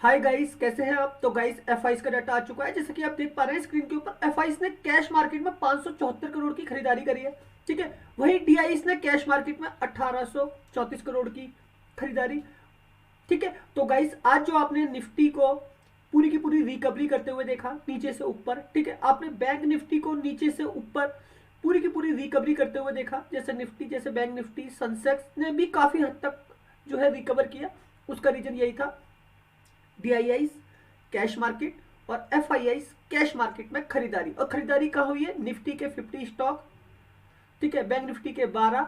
Hi guys, कैसे हैं आप। तो गाइस एफआईएस का डाटा आ चुका है। जैसे कि आप देख पा रहे हैं स्क्रीन के ऊपर, एफआईएस ने कैश मार्केट में 574 करोड़ की खरीदारी करी है। ठीक है, वही डीआईएस ने कैश मार्केट में 1834 करोड़ की खरीदारी। ठीक है, तो गाइस आज जो आपने निफ्टी को पूरी की पूरी रिकवरी करते हुए देखा नीचे से ऊपर। ठीक है, आपने बैंक निफ्टी को नीचे से ऊपर पूरी की पूरी रिकवरी करते हुए देखा। जैसे निफ्टी, जैसे बैंक निफ्टी, सेंसेक्स ने भी काफी हद तक जो है रिकवर किया। उसका रीजन यही था, डीआईआईस कैश मार्केट और एफआईआईस कैश मार्केट में खरीदारी। और खरीदारी कहाँ हुई है? निफ्टी के 50 स्टॉक, ठीक है, बैंक निफ्टी के 12,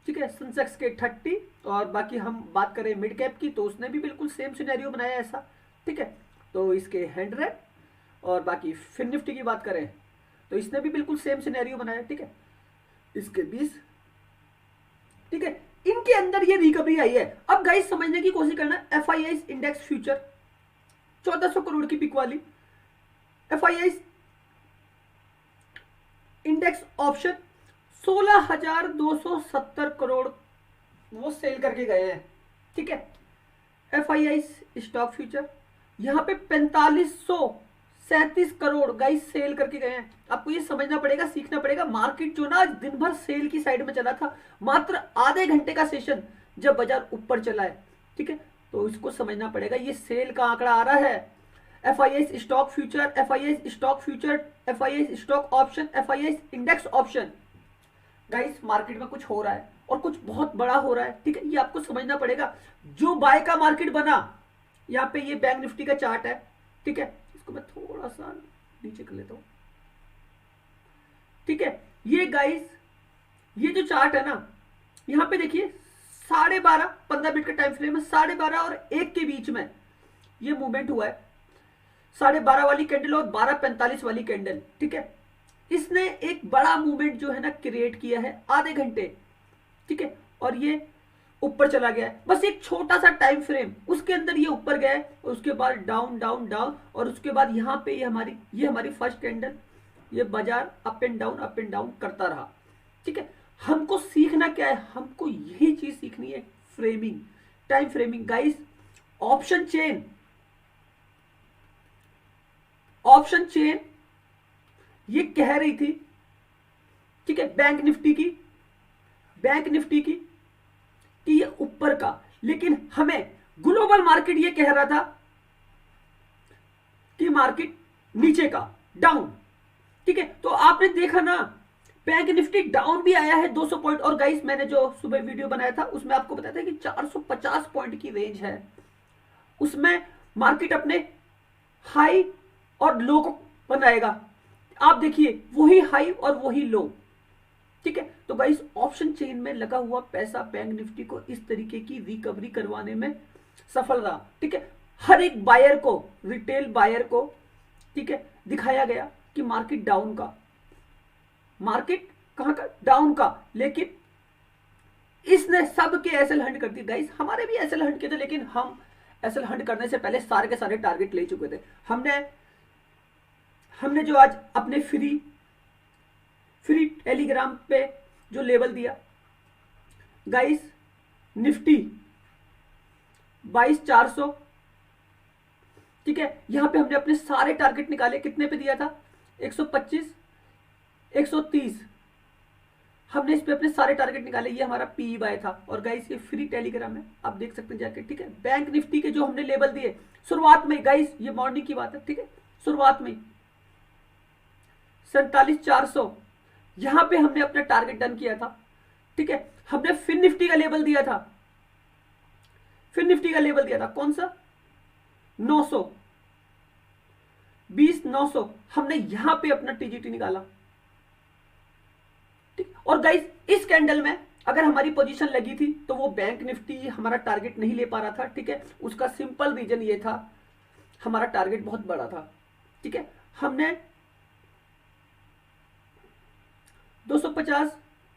ठीक है, सेंसेक्स के 30। और बाकी हम बात करें मिड कैप की, तो उसने भी बिल्कुल सेम सिनेरियो बनाया ऐसा। ठीक है, तो इसके 100। और बाकी फिर निफ्टी की बात करें तो इसने भी बिल्कुल सेम सिनेरियो बनाया। ठीक है, इसके 20। ठीक है, इनके अंदर ये रिकवरी आई है। अब गाइस समझने की कोशिश करना, एफआईआईस इंडेक्स फ्यूचर 1400 करोड़ की पिक वाली, एफआईआईस इंडेक्स ऑप्शन 16,270 करोड़ वो सेल करके गए हैं। ठीक है, एफआईआईस स्टॉक फ्यूचर यहां पे 4537 करोड़ गाइस सेल करके गए हैं। आपको ये समझना पड़ेगा, सीखना पड़ेगा। मार्केट जो ना आज दिन भर सेल की साइड में चला था, मात्र आधे घंटे का सेशन जब बाजार ऊपर चला है। ठीक है, तो इसको समझना पड़ेगा, ये सेल का आंकड़ा आ रहा है। FIIs stock future, FIIs stock future, FIIs stock option, FIIs index option. Guys market में कुछ हो रहा है और कुछ बहुत बड़ा हो रहा है। ठीक है, ये आपको समझना पड़ेगा। जो बाय का मार्केट बना, यहाँ पे ये बैंक निफ्टी का चार्ट है। ठीक है, इसको मैं थोड़ा सा नीचे कर लेता हूं। ठीक है, ये गाइस ये जो चार्ट है ना, यहाँ पे देखिए 12:30, 15 मिनट का टाइम फ्रेम है। 12:30 और 1 के बीच में ये मूवमेंट हुआ है। 12:30 वाली कैंडल और 12:45 वाली कैंडल। ठीक है, इसने एक बड़ा मूवमेंट जो है ना क्रिएट किया है आधे घंटे। ठीक है, और ये ऊपर चला गया है। बस एक छोटा सा टाइम फ्रेम, उसके अंदर ये ऊपर गया है और उसके बाद डाउन डाउन डाउन। और उसके बाद यहाँ पे ये हमारी फर्स्ट कैंडल, ये बाजार अप एंड डाउन करता रहा। ठीक है, हमको सीखना क्या है? हमको यही चीज सीखनी है, framing, time framing. Guys option chain, option chain ये कह रही थी, ठीक है, बैंक निफ्टी की, बैंक निफ्टी की कि ये ऊपर का, लेकिन हमें ग्लोबल मार्केट ये कह रहा था कि मार्केट नीचे का, डाउन। ठीक है, तो आपने देखा ना, बैंक निफ्टी डाउन भी आया है 200 पॉइंट। और गाइस मैंने जो सुबह वीडियो बनाया था उसमें आपको बताया था कि 450 पॉइंट की रेंज है, उसमें मार्केट अपने हाई और लो को बनाएगा। आप देखिए वही हाई और वही लो। ठीक है, तो गाइस ऑप्शन चेन में लगा हुआ पैसा बैंक निफ्टी को इस तरीके की रिकवरी करवाने में सफल रहा। ठीक है, हर एक बायर को, रिटेल बायर को, ठीक है, दिखाया गया कि मार्केट डाउन का, मार्केट कहां का, डाउन का। लेकिन इसने सबके एसएल हंड कर दी। गाइस हमारे भी एसएल हंड किए थे, लेकिन हम एसएल हंड करने से पहले सारे के सारे टारगेट ले चुके थे। हमने जो आज अपने फ्री टेलीग्राम पे जो लेवल दिया, गाइस निफ्टी 22,400। ठीक है, यहां पे हमने अपने सारे टारगेट निकाले। कितने पे दिया था? 125, 130। हमने इस पे अपने सारे टारगेट निकाले। ये हमारा पी बाय था। और गाइस ये फ्री टेलीग्राम है, आप देख सकते हैं जाके। ठीक है, बैंक निफ्टी के जो हमने लेवल दिए शुरुआत में, गाइस ये मॉर्निंग की बात है। ठीक है, शुरुआत में 47,400 यहां पे हमने अपना टारगेट डन किया था। ठीक है, हमने फिन निफ्टी का लेवल दिया था, फिन निफ्टी का लेवल दिया था कौन सा? 900, 20,900। हमने यहां पे अपना टीजीटी निकाला। ठीक, और गाइस इस कैंडल में अगर हमारी पोजीशन लगी थी तो वो बैंक निफ्टी हमारा टारगेट नहीं ले पा रहा था। ठीक है, उसका सिंपल रीजन ये था, हमारा टारगेट बहुत बड़ा था। ठीक है, हमने 250,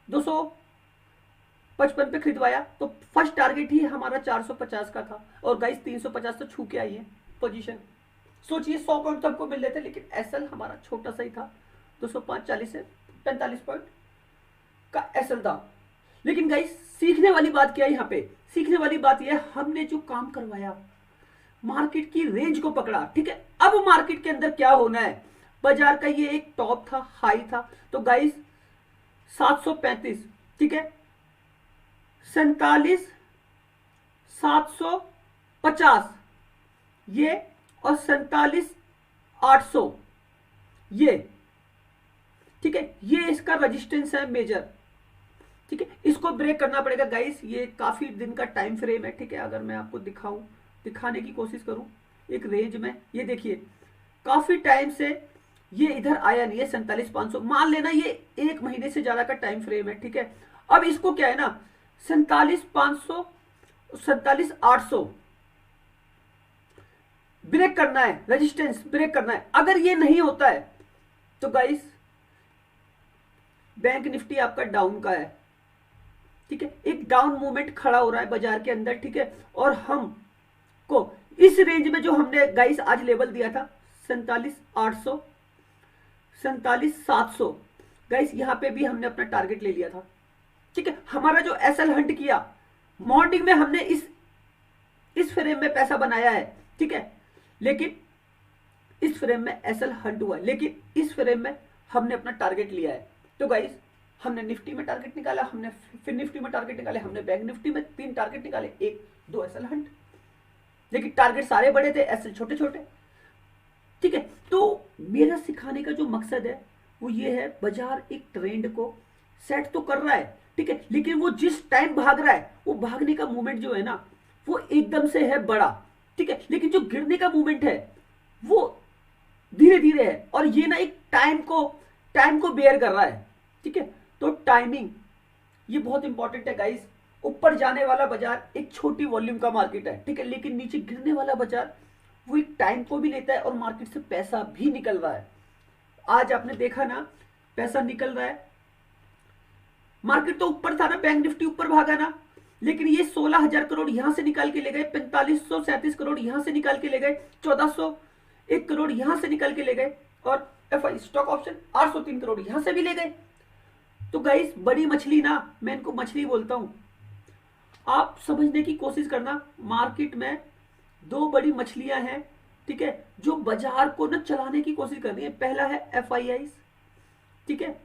255 पे खरीदवाया, तो फर्स्ट टारगेट ही हमारा 450 का था। और गाइस 350 तो छू के आई है पोजीशन। सोचिए 100 पॉइंट तो हमको मिल रहे थे, लेकिन एसएल हमारा छोटा सा ही था, 205, 40 से 45 पॉइंट का एसएल था। लेकिन गाइस सीखने वाली बात क्या है यहाँ पे? सीखने वाली बात यह, हमने जो काम करवाया, मार्केट की रेंज को पकड़ा, ठीक है। अब मार्केट के अंदर क्या होना है, बाजार का ये एक टॉप था, हाई था, तो गाइस 735, ठीक है, 47,750 ये, और 47,800 ये, ठीक है, ये इसका रेजिस्टेंस है मेजर, ठीक है। इसको ब्रेक करना पड़ेगा गाइस, ये काफी दिन का टाइम फ्रेम है, ठीक है। अगर मैं आपको दिखाने की कोशिश करूं एक रेंज में, ये देखिए काफी टाइम से ये इधर आया नहीं है 47,500, मान लेना ये एक महीने से ज्यादा का टाइम फ्रेम है, ठीक है। अब इसको क्या है ना 47,500 47,800 ब्रेक करना है, रेजिस्टेंस ब्रेक करना है। अगर ये नहीं होता है तो गाइस बैंक निफ्टी आपका डाउन का है, ठीक है, एक डाउन मूवमेंट खड़ा हो रहा है बाजार के अंदर, ठीक है। और हम को इस रेंज में जो हमने गाइस आज लेवल दिया था 47,800 47,700 गाइस, यहां पे भी हमने अपना टारगेट ले लिया था, ठीक है। हमारा जो एसएल हंट किया मॉर्निंग में, हमने इस फ्रेम में पैसा बनाया है, ठीक है, लेकिन इस फ्रेम में एसएल हंट हुआ है, लेकिन इस फ्रेम में हमने अपना टारगेट लिया है। तो गाइस हमने निफ्टी में टारगेट निकाला, हमने फिर निफ्टी में टारगेट निकाले, हमने बैंक निफ्टी में 3 टारगेट निकाले, 1-2 एसएल हंट, लेकिन टारगेट सारे बड़े थे, एसएल छोटे छोटे, ठीक है। तो मेरा सिखाने का जो मकसद है वो ये है, बाजार एक ट्रेंड को सेट तो कर रहा है, ठीक है, लेकिन वो जिस टाइम भाग रहा है वो भागने का मूवमेंट जो है ना वो एकदम से है बड़ा, ठीक है, लेकिन जो गिरने का मूवमेंट है वो धीरे धीरे है, और ये ना एक टाइम को बेयर कर रहा है, ठीक है। तो टाइमिंग ये बहुत इंपॉर्टेंट है गाइस। ऊपर जाने वाला बाजार एक छोटी वॉल्यूम का मार्केट है, ठीक है, लेकिन नीचे गिरने वाला बाजार वो एक टाइम को भी लेता है और मार्केट से पैसा भी निकल रहा है। आज आपने देखा ना पैसा निकल रहा है, मार्केट तो ऊपर था ना, बैंक निफ्टी ऊपर भागा ना, लेकिन ये 16,000 करोड़ यहां से निकाल के ले गए, 4537 करोड़ यहां से निकाल के ले गए, 1401 करोड़ यहां से निकाल के ले गए, और एफआई स्टॉक ऑप्शन 803 करोड़ यहां से भी ले गए। तो गाइस बड़ी मछली ना, मैं इनको मछली बोलता हूं, आप समझने की कोशिश करना, मार्केट में 2 बड़ी मछलियां हैं, ठीक है, जो बाजार को ना चलाने की कोशिश कर रही है। पहला है एफआईआई, ठीक है,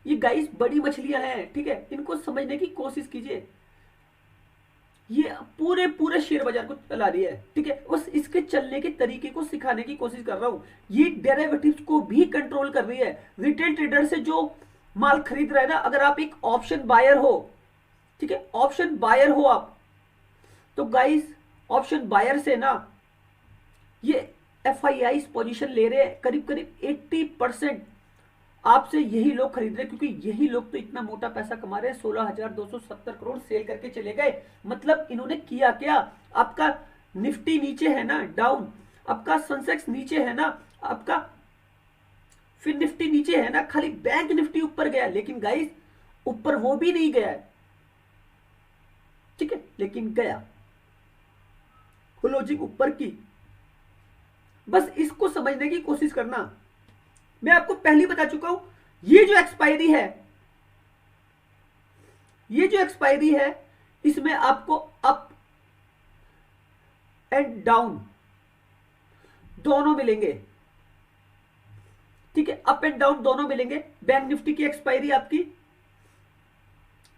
ये गाइस बड़ी मछलियां हैं, ठीक है, इनको समझने की कोशिश कीजिए। ये पूरे शेयर बाजार को चला रही है, ठीक है, बस इसके चलने के तरीके को सिखाने की कोशिश कर रहा हूं। ये डेरिवेटिव्स को भी कंट्रोल कर रही है। रिटेल ट्रेडर से जो माल खरीद रहा है ना, अगर आप एक ऑप्शन बायर हो, ठीक है, ऑप्शन बायर हो आप, तो गाइस ऑप्शन बायर से ना ये एफआईआई पोजीशन ले रहे हैं, करीब करीब 80% आपसे यही लोग खरीद रहे हैं, क्योंकि यही लोग तो इतना मोटा पैसा कमा रहे हैं, 16,270 करोड़ सेल करके चले गए। मतलब इन्होंने किया क्या, आपका निफ्टी नीचे है ना डाउन, आपका सेंसेक्स नीचे है ना, आपका फिर निफ्टी नीचे है ना, खाली बैंक निफ्टी ऊपर गया, लेकिन गाइस ऊपर वो भी नहीं गया है, ठीक है, लेकिन गया लॉजिक ऊपर की। बस इसको समझने की कोशिश करना। मैं आपको पहले ही बता चुका हूं, ये जो एक्सपायरी है इसमें आपको अप एंड डाउन दोनों मिलेंगे, ठीक है, अप एंड डाउन दोनों मिलेंगे। बैंक निफ्टी की एक्सपायरी आपकी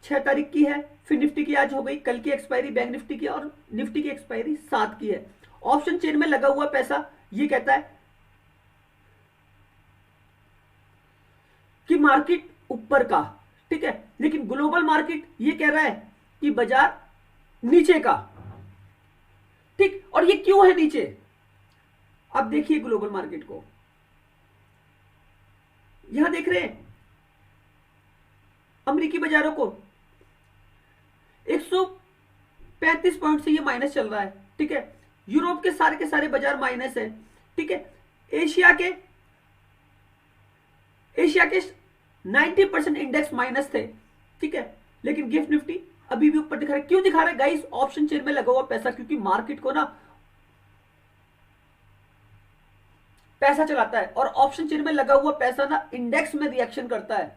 6 तारीख की है, फिर निफ्टी की आज हो गई, कल की एक्सपायरी बैंक निफ्टी की, और निफ्टी की एक्सपायरी 7 की है। ऑप्शन चेन में लगा हुआ पैसा ये कहता है कि मार्केट ऊपर का, ठीक है, लेकिन ग्लोबल मार्केट ये कह रहा है कि बाजार नीचे का, ठीक। और ये क्यों है नीचे, अब देखिए ग्लोबल मार्केट को, यहां देख रहे हैं अमेरिकी बाजारों को 135 पॉइंट से ये माइनस चल रहा है, ठीक है। यूरोप के सारे बाजार माइनस है, ठीक है। एशिया के 90% इंडेक्स माइनस थे, ठीक है, लेकिन गिफ्ट निफ्टी अभी भी ऊपर दिखा रहा है। क्यों दिखा रहा है गाइस, ऑप्शन चेन में लगा हुआ पैसा, क्योंकि मार्केट को ना पैसा चलाता है, और ऑप्शन चेन में लगा हुआ पैसा ना इंडेक्स में रिएक्शन करता है।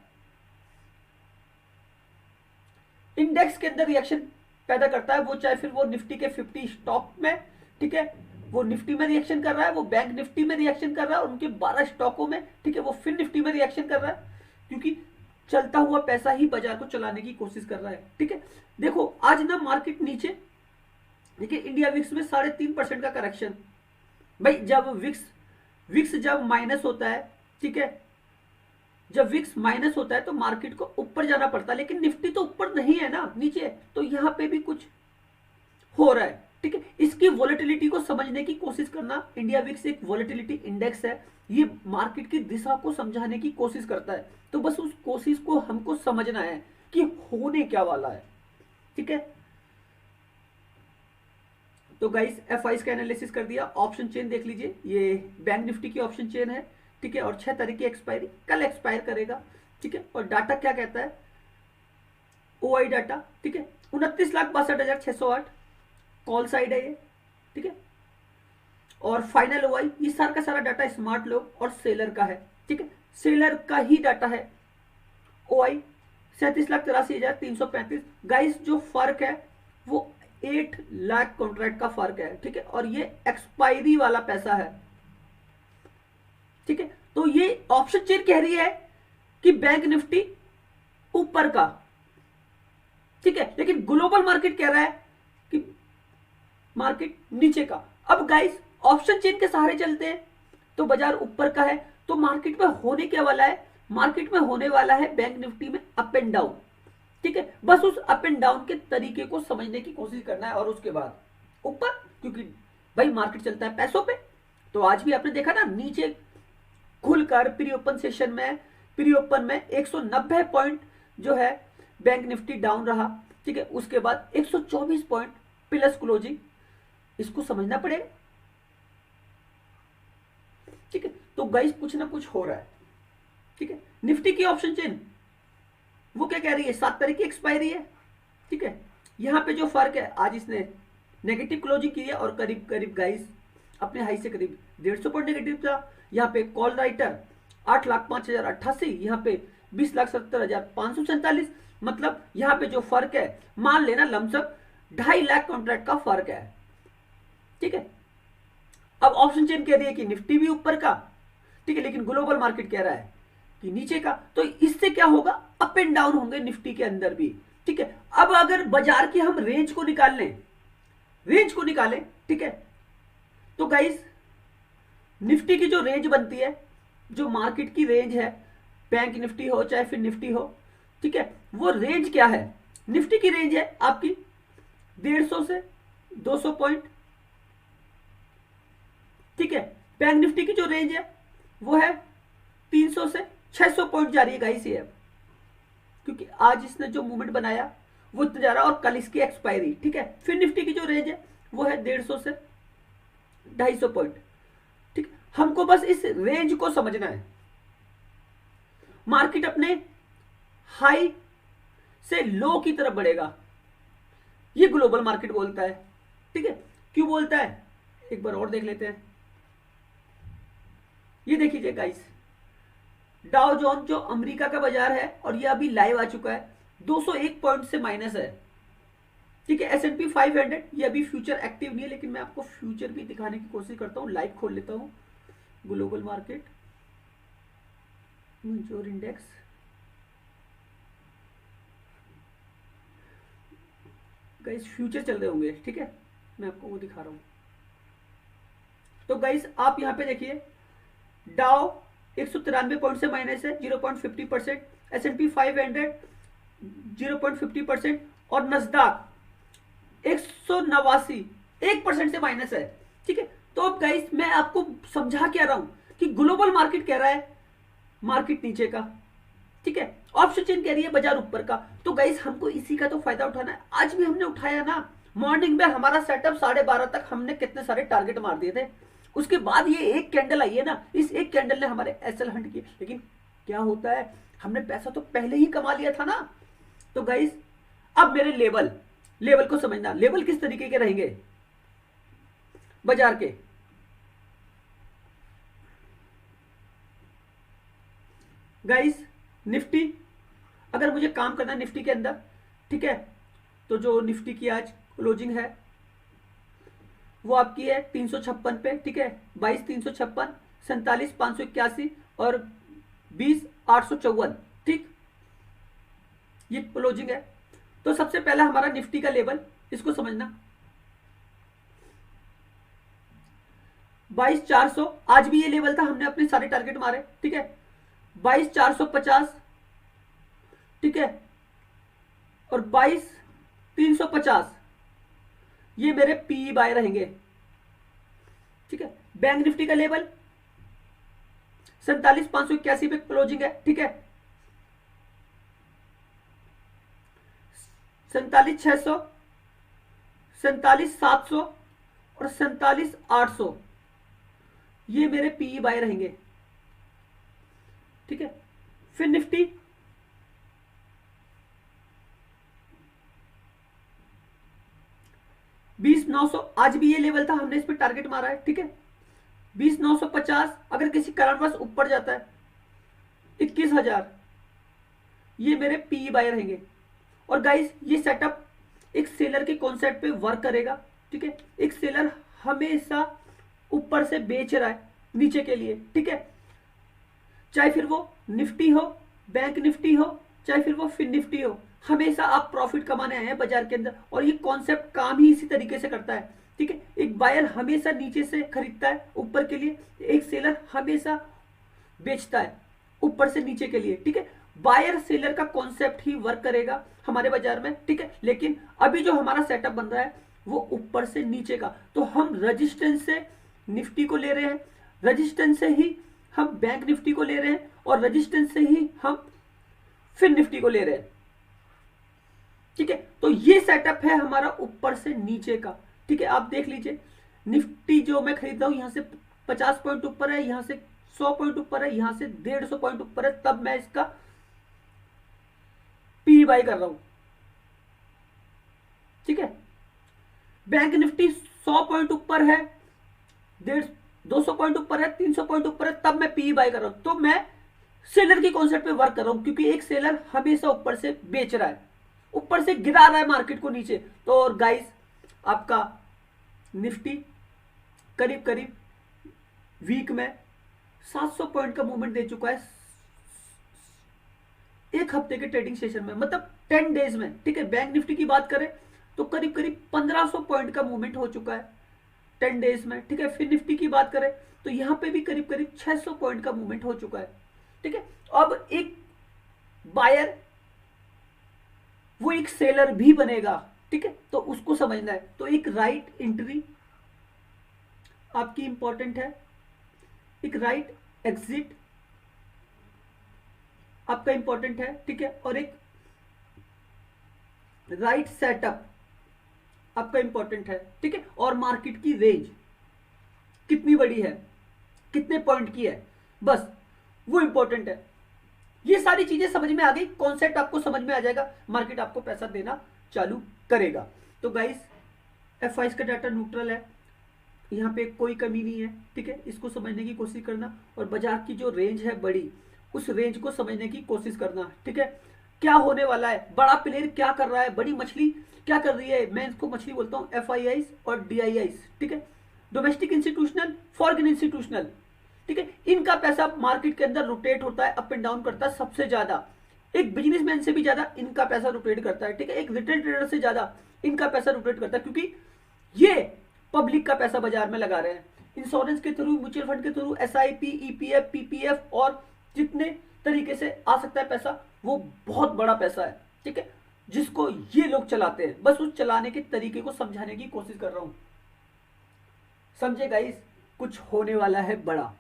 इंडेक्स के अंदर रिएक्शन पैदा करता है, वो चाहे फिर वो निफ्टी के 50 स्टॉक में, ठीक है, वो निफ्टी में रिएक्शन कर रहा है, वो बैंक निफ्टी में रिएक्शन कर रहा है, और उनके 12 स्टॉकों में, ठीक है, वो फिर निफ्टी में रिएक्शन कर रहा है, क्योंकि चलता हुआ पैसा ही बाजार को चलाने की कोशिश कर रहा है, ठीक है। देखो आज ना मार्केट नीचे, देखिए इंडिया विक्स में 3.5% का करेक्शन। भाई जब विक्स जब माइनस होता है, ठीक है, जब विक्स माइनस होता है तो मार्केट को ऊपर जाना पड़ता है, लेकिन निफ्टी तो ऊपर नहीं है ना, नीचे है, तो यहां पे भी कुछ हो रहा है, ठीक है। इसकी वॉलेटिलिटी को समझने की कोशिश करना। इंडिया विक्स एक वॉलेटिलिटी इंडेक्स है, ये मार्केट की दिशा को समझाने की कोशिश करता है, तो बस उस कोशिश को हमको समझना है कि होने क्या वाला है, ठीक है। तो गाइस एफआईस का एनालिसिस कर दिया। ऑप्शन चेन देख लीजिए, ये बैंक निफ्टी की ऑप्शन चेन है, ठीक है, और 6 तारीख की एक्सपायरी, कल एक्सपायर करेगा, ठीक है। और डाटा क्या कहता है, ओआई डाटा, ठीक है, 29,62,608 कॉल साइड है ये, ठीक है। और फाइनल ओआई, ये सारा का सारा डाटा स्मार्ट लोग और सेलर का है, ठीक है, सेलर का ही डाटा है। ओआई 37,83,335। गाइस जो फर्क है वो 8 लाख कॉन्ट्रैक्ट का फर्क है, ठीक है, और ये एक्सपायरी वाला पैसा है, ठीक है। तो ये ऑप्शन चेन कह रही है कि बैंक निफ्टी ऊपर का, ठीक है, लेकिन ग्लोबल मार्केट कह रहा है कि मार्केट नीचे का। अब गाइस ऑप्शन चेन के सहारे चलते हैं तो बाजार ऊपर का है, तो मार्केट में होने क्या वाला है, मार्केट में होने वाला है बैंक निफ्टी में अप एंड डाउन, ठीक है। बस उस अप एंड डाउन के तरीके को समझने की कोशिश करना है, और उसके बाद ऊपर, क्योंकि भाई मार्केट चलता है पैसों पे। तो आज भी आपने देखा ना, नीचे खुलकर प्री ओपन सेशन में, प्री ओपन में 190 पॉइंट जो है बैंक निफ्टी डाउन रहा, ठीक है, उसके बाद 124 पॉइंट प्लस क्लोजिंग, इसको समझना पड़ेगा, ठीक है। तो गाइस कुछ ना कुछ हो रहा है, ठीक है। निफ्टी की ऑप्शन चेन वो क्या कह रही है, 7 तारीख की एक्सपायरी है, ठीक है। यहां पे जो फर्क है, आज इसने नेगेटिव क्लोजिंग की है, और करीब करीब गाइस अपने हाई से करीब 150 पॉइंट नेगेटिव था। यहाँ पे कॉल राइटर 8,05,088, यहाँ पे 20,70,547, मतलब यहाँ पे जो फर्क है, मान लेना लमसम 2.5 लाख कॉन्ट्रैक्ट का फर्क है, ठीक है। अब ऑप्शन चेन कह रही है कि निफ्टी भी ऊपर का, ठीक है, लेकिन ग्लोबल मार्केट कह रहा है कि नीचे का। तो इससे क्या होगा, अप एंड डाउन होंगे निफ्टी के अंदर भी, ठीक है। अब अगर बाजार की हम रेंज को निकालें, ठीक है, तो गाइस निफ्टी की जो रेंज बनती है, जो मार्केट की रेंज है, बैंक निफ्टी हो चाहे फिर निफ्टी हो, ठीक है, वो रेंज क्या है, निफ्टी की रेंज है आपकी 150 से 200 पॉइंट, ठीक है। बैंक निफ्टी की जो रेंज है वो है 300 से 600 पॉइंट जा रही है गाइस, ये क्योंकि आज इसने जो मूवमेंट बनाया वो इतना जा रहा है, और कल इसकी एक्सपायरी, ठीक है। फिर निफ्टी की जो रेंज है वो है 150 से 250 पॉइंट, ठीक। हमको बस इस रेंज को समझना है। मार्केट अपने हाई से लो की तरफ बढ़ेगा, ये ग्लोबल मार्केट बोलता है, ठीक है। क्यों बोलता है, एक बार और देख लेते हैं। ये देखिए गाइस, डाउ जोन जो अमेरिका का बाजार है, और ये अभी लाइव आ चुका है, 201 पॉइंट से माइनस है, ठीक है। S&P 500 ये अभी फ्यूचर एक्टिव नहीं है, लेकिन मैं आपको फ्यूचर भी दिखाने की कोशिश करता हूं। लाइव खोल लेता हूं, global market mature index, guys future चल रहे होंगे, ठीक है, मैं आपको वो दिखा रहा हूं। तो गाइस आप यहां पे देखिए, डाउ 193 पॉइंट से माइनस है 0.50%, S&P 500 0.50%, और नस्दाक 189 1% से माइनस है, ठीक है। तो अब गाइस मैं आपको समझा क्या रहा हूं कि ग्लोबल मार्केट कह रहा है मार्केट नीचे का, ठीक है, ऑप्शन चेन कह रही है बाजार ऊपर का। तो गाइस हमको इसी का तो फायदा उठाना है। आज भी हमने उठाया ना, मॉर्निंग में हमारा सेटअप 12:30 तक हमने कितने सारे टारगेट मार दिए थे, उसके बाद ये एक कैंडल आई है ना, इस एक कैंडल ने हमारे एसएल हंट किए, लेकिन क्या होता है, हमने पैसा तो पहले ही कमा लिया था ना। तो गाइस अब मेरे लेवल को समझना, लेवल किस तरीके के रहेंगे बाजार के। गाइस निफ्टी, अगर मुझे काम करना है निफ्टी के अंदर, ठीक है, तो जो निफ्टी की आज क्लोजिंग है वो आपकी है 356 पे, ठीक है, 22,356, 47,581 और 20,854, ठीक, ये क्लोजिंग है। तो सबसे पहला हमारा निफ्टी का लेवल, इसको समझना 22,400, आज भी ये लेवल था, हमने अपने सारे टारगेट मारे, ठीक है, 22,450, ठीक है, और 22,350, ये मेरे पीई बाय रहेंगे, ठीक है। बैंक निफ्टी का लेवल 47,581 पे क्लोजिंग है, ठीक है, 47,600, 47,700 और 47,800, ये मेरे पीई बाय रहेंगे, ठीक है। फिर निफ्टी 20,900, आज भी ये लेवल था, हमने इस पर टारगेट मारा है, ठीक है, 20,950, अगर किसी कारणवश ऊपर जाता है 21,000, ये मेरे पीई बाय रहेंगे। और गाइस ये सेटअप एक सेलर के कॉन्सेप्ट पे वर्क करेगा, ठीक है। एक सेलर हमेशा ऊपर से बेच रहा है नीचे के लिए, ठीक है, चाहे फिर वो निफ्टी हो, बैंक निफ्टी हो, चाहे फिर वो फिन निफ्टी हो, हमेशा आप प्रॉफिट कमाने आए हैं बाजार के अंदर, और ये कॉन्सेप्ट काम ही इसी तरीके से करता है, ठीक है। एक बायर हमेशा नीचे से खरीदता है ऊपर के लिए, एक सेलर हमेशा बेचता है ऊपर से नीचे के लिए, ठीक है। बायर सेलर का कॉन्सेप्ट ही वर्क करेगा हमारे बाजार में, ठीक है। लेकिन अभी जो हमारा सेटअप बन रहा है वो ऊपर से नीचे का, तो हम रेजिस्टेंस से निफ्टी को ले रहे हैं, रेजिस्टेंस से ही हम बैंक निफ्टी को ले रहे हैं, और रेजिस्टेंस से ही हम फिर निफ्टी को ले रहे हैं, ठीक है। तो ये सेटअप है हमारा ऊपर से नीचे का, ठीक है। आप देख लीजिए निफ्टी जो मैं खरीद रहा हूं, यहां से 50 पॉइंट ऊपर है, यहां से 100 पॉइंट ऊपर है, यहां से 150 पॉइंट ऊपर है, तब मैं इसका पी बाई कर रहा हूं, ठीक है। बैंक निफ्टी 100 पॉइंट ऊपर है, 200 पॉइंट ऊपर है, 300 पॉइंट ऊपर है, तब मैं पी बाई कर रहा हूं। तो मैं सेलर की कॉन्सेप्ट पे वर्क कर रहा हूं, क्योंकि एक सेलर हमेशा ऊपर से बेच रहा है, ऊपर से गिरा रहा है मार्केट को नीचे। तो और गाइस आपका निफ्टी करीब करीब वीक में 700 पॉइंट का मूवमेंट दे चुका है, एक हफ्ते के ट्रेडिंग सेशन में, मतलब 10 डेज में, ठीक है। बैंक निफ्टी की बात करें तो करीब करीब 1500 पॉइंट का मूवमेंट हो चुका है 10 डेज में, ठीक है। फिर निफ्टी की बात करें तो यहां पे भी करीब करीब 600 पॉइंट का मूवमेंट हो चुका है, ठीक है। अब एक बायर वो एक सेलर भी बनेगा, ठीक है, तो उसको समझना है। तो एक राइट एंट्री आपकी इंपॉर्टेंट है, एक राइट एग्जिट आपका इंपॉर्टेंट है, ठीक है, और एक राइट सेटअप आपका इंपॉर्टेंट है, ठीक है। और मार्केट की रेंज कितनी बड़ी है, कितने पॉइंट की है, बस वो इंपॉर्टेंट है। ये सारी चीजें समझ में आ गई, कॉन्सेप्ट आपको समझ में आ जाएगा, मार्केट आपको पैसा देना चालू करेगा। तो गाइस F5 का डाटा न्यूट्रल है, यहाँ पे कोई कमी नहीं है, ठीक है। इसको समझने की कोशिश करना, और बाजार की जो रेंज है बड़ी, उस रेंज को समझने की कोशिश करना, ठीक है। क्या होने वाला है, बड़ा प्लेयर क्या कर रहा है, बड़ी मछली क्या कर रही है, मैं इसको मछली बोलता हूँ, FIIs और DIIs, ठीक है, डोमेस्टिक इंस्टीट्यूशनल, फॉरेन इंस्टीट्यूशनल, ठीक है। इनका पैसा मार्केट के अंदर रोटेट होता है, अप एंड डाउन करता है सबसे ज्यादा, एक बिजनेसमैन से भी ज्यादा इनका पैसा रोटेट करता है, ठीक है, एक रिटेल ट्रेडर से ज्यादा इनका पैसा रोटेट करता है, क्योंकि ये पब्लिक का पैसा बाजार में लगा रहे हैं, इंश्योरेंस के थ्रू, म्यूचुअल फंड के थ्रू, SIP, EPF, PPF और जितने तरीके से आ सकता है पैसा, वो बहुत बड़ा पैसा है, ठीक है, जिसको ये लोग चलाते हैं। बस उस चलाने के तरीके को समझाने की कोशिश कर रहा हूं, समझे गाइस, कुछ होने वाला है बड़ा,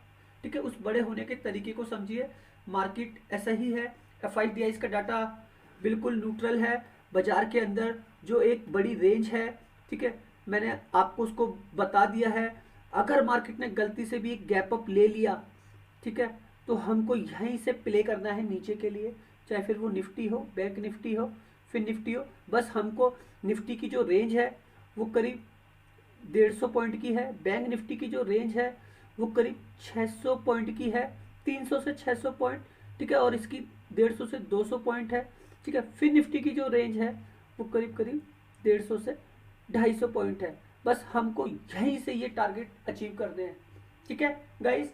ठीक है, उस बड़े होने के तरीके को समझिए। मार्केट ऐसा ही है, FIDIs का डाटा बिल्कुल न्यूट्रल है, बाजार के अंदर जो एक बड़ी रेंज है, ठीक है, मैंने आपको उसको बता दिया है। अगर मार्केट ने गलती से भी एक गैप अप ले लिया, ठीक है, तो हमको यहीं से प्ले करना है नीचे के लिए, चाहे फिर वो निफ्टी हो, बैंक निफ्टी हो, फिर निफ्टी हो। बस हमको निफ्टी की जो रेंज है वो करीब 150 पॉइंट की है, बैंक निफ्टी की जो रेंज है वो करीब 600 पॉइंट की है, 300 से 600 पॉइंट, ठीक है, और इसकी 150 से 200 पॉइंट है, ठीक है। फिर निफ्टी की जो रेंज है वो करीब करीब 150 से 250 पॉइंट है, बस हमको यहीं से ये टारगेट अचीव करने हैं। ठीक है गाइस,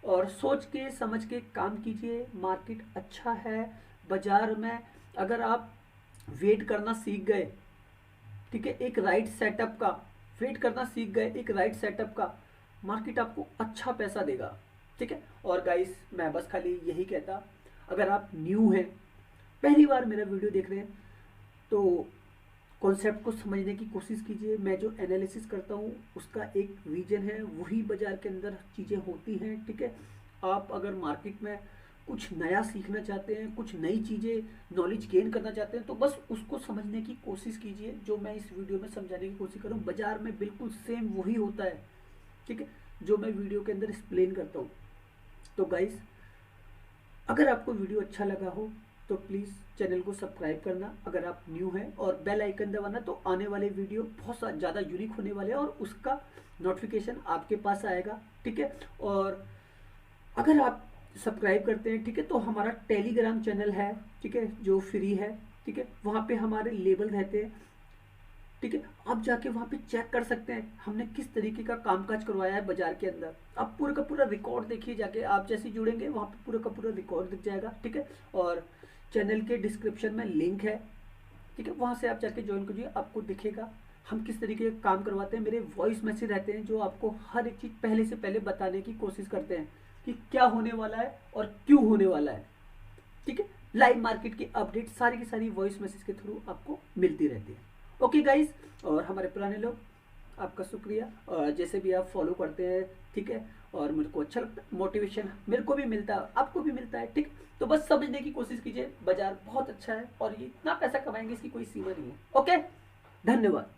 और सोच के समझ के काम कीजिए। मार्केट अच्छा है, बाजार में अगर आप वेट करना सीख गए, ठीक है, एक राइट सेटअप का, वेट करना सीख गए एक राइट सेटअप का, मार्केट आपको अच्छा पैसा देगा। ठीक है, और गाइस मैं बस खाली यही कहता, अगर आप न्यू हैं, पहली बार मेरा वीडियो देख रहे हैं, तो कॉन्सेप्ट को समझने की कोशिश कीजिए। मैं जो एनालिसिस करता हूँ उसका एक रीजन है, वही बाजार के अंदर चीज़ें होती हैं। ठीक है, आप अगर मार्केट में कुछ नया सीखना चाहते हैं, कुछ नई चीज़ें नॉलेज गेन करना चाहते हैं, तो बस उसको समझने की कोशिश कीजिए जो मैं इस वीडियो में समझाने की कोशिश कर रहा हूँ। बाजार में बिल्कुल सेम वही होता है, ठीक है, जो मैं वीडियो के अंदर एक्सप्लेन करता हूँ। तो गाइस, अगर आपको वीडियो अच्छा लगा हो तो प्लीज़ चैनल को सब्सक्राइब करना अगर आप न्यू हैं, और बेल आइकन दबाना, तो आने वाले वीडियो बहुत ज़्यादा यूनिक होने वाले हैं और उसका नोटिफिकेशन आपके पास आएगा। ठीक है, और अगर आप सब्सक्राइब करते हैं, ठीक है, तो हमारा टेलीग्राम चैनल है, ठीक है, जो फ्री है। ठीक है, वहाँ पे हमारे लेबल रहते हैं। ठीक है, आप जाके वहाँ पे चेक कर सकते हैं हमने किस तरीके का कामकाज करवाया है बाजार के अंदर। आप पूरा का पूरा रिकॉर्ड देखिए जाके, आप जैसे जुड़ेंगे वहाँ पे पूरा का पूरा रिकॉर्ड दिख जाएगा। ठीक है, और चैनल के डिस्क्रिप्शन में लिंक है, ठीक है, वहाँ से आप जाके ज्वाइन कीजिए, आपको दिखेगा हम किस तरीके का काम करवाते हैं। मेरे वॉइस मैसेज रहते हैं जो आपको हर एक चीज़ पहले से पहले बताने की कोशिश करते हैं कि क्या होने वाला है और क्यों होने वाला है। ठीक है, लाइव मार्केट की अपडेट सारी की सारी वॉइस मैसेज के थ्रू आपको मिलती रहती है। ओके गाइस, और हमारे पुराने लोग, आपका शुक्रिया, और जैसे भी आप फॉलो करते हैं, ठीक है, और मेरे को अच्छा लगता है, मोटिवेशन मेरे को भी मिलता है, आपको भी मिलता है। ठीक, तो बस समझने की कोशिश कीजिए, बाजार बहुत अच्छा है और ये इतना पैसा कमाएंगे इसकी कोई सीमा नहीं है। ओके, धन्यवाद।